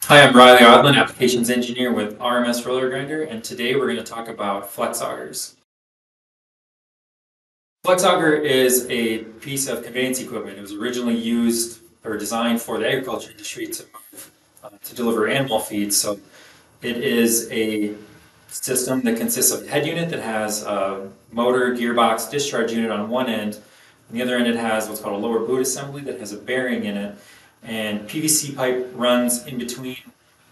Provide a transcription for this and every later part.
Hi, I'm Riley Odlin, Applications Engineer with RMS Roller-Grinder, and today we're going to talk about Flex Augers. Flex Auger is a piece of conveyance equipment. It was originally used or designed for the agriculture industry to deliver animal feed. So it is a system that consists of a head unit that has a motor, gearbox, discharge unit on one end. On the other end it has what's called a lower boot assembly that has a bearing in it. And PVC pipe runs in between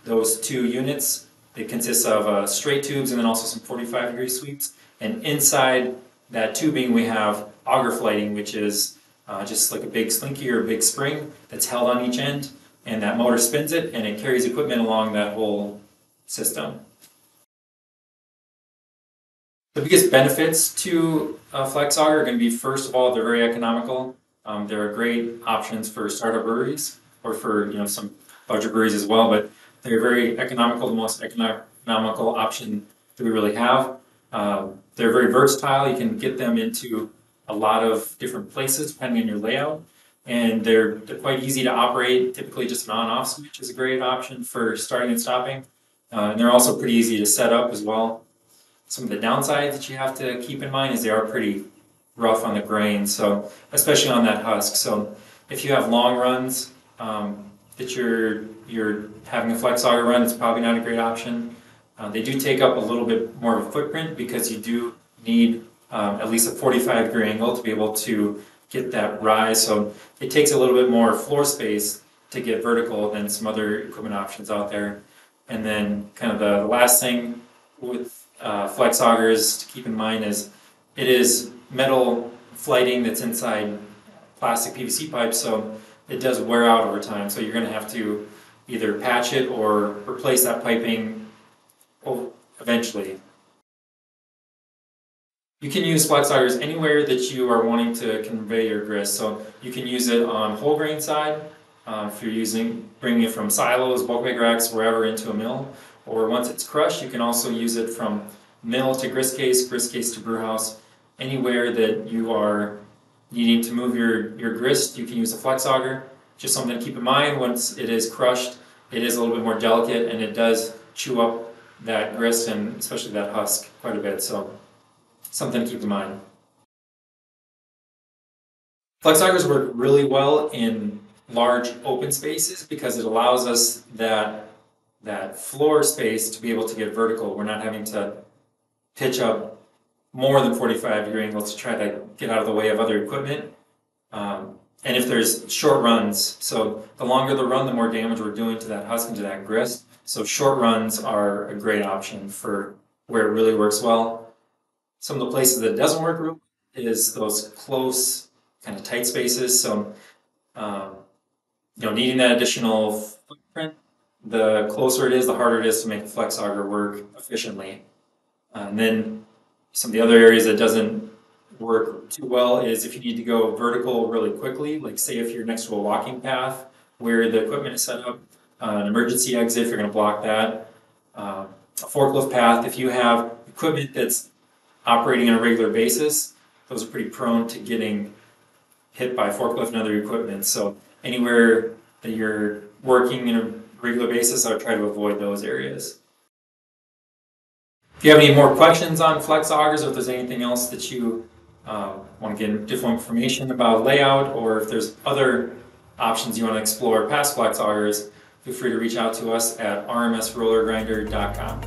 those two units. It consists of straight tubes and then also some 45-degree sweeps. And inside that tubing we have auger flighting, which is just like a big slinky or a big spring that's held on each end. And that motor spins it and it carries equipment along that whole system. The biggest benefits to Flex Auger are going to be, first of all, they're very economical. They're great options for startup breweries or for some larger breweries as well, but they're very economical, the most economical option that we really have. They're very versatile. You can get them into a lot of different places depending on your layout. And they're quite easy to operate. Typically just an on-off switch is a great option for starting and stopping. And they're also pretty easy to set up as well. Some of the downsides that you have to keep in mind is they are pretty rough on the grain, so especially on that husk. So if you have long runs that you're having a Flex Auger run, it's probably not a great option. They do take up a little bit more of a footprint because you do need at least a 45-degree angle to be able to get that rise. So it takes a little bit more floor space to get vertical than some other equipment options out there. And then kind of the last thing with Flex Augers to keep in mind is it is metal flighting that's inside plastic PVC pipes, so it does wear out over time. So you're going to have to either patch it or replace that piping eventually. You can use Flex Augers anywhere that you are wanting to convey your grist. So you can use it on whole grain side if you're bringing it from silos, bulk bag racks, wherever into a mill. Or once it's crushed, you can also use it from mill to grist case to brew house. Anywhere that you are needing to move your grist, you can use a Flex Auger. Just something to keep in mind, once it is crushed, it is a little bit more delicate and it does chew up that grist and especially that husk quite a bit. So something to keep in mind. Flex Augers work really well in large open spaces because it allows us that floor space to be able to get vertical. We're not having to pitch up more than 45-degree angles to try to get out of the way of other equipment. And if there's short runs, so the longer the run, the more damage we're doing to that husk and to that grist. So short runs are a great option for where it really works well. Some of the places that it doesn't work real is those close, kind of tight spaces. So, needing that additional footprint, the closer it is, the harder it is to make the Flex Auger work efficiently. And then some of the other areas that doesn't work too well is if you need to go vertical really quickly, like say if you're next to a walking path where the equipment is set up, an emergency exit, if you're going to block that, a forklift path, if you have equipment that's operating on a regular basis, those are pretty prone to getting hit by forklift and other equipment. So anywhere that you're working in a regular basis, I would try to avoid those areas. If you have any more questions on Flex Augers, or if there's anything else that you want to get additional information about layout, or if there's other options you want to explore past Flex Augers, feel free to reach out to us at rmsrollergrinder.com.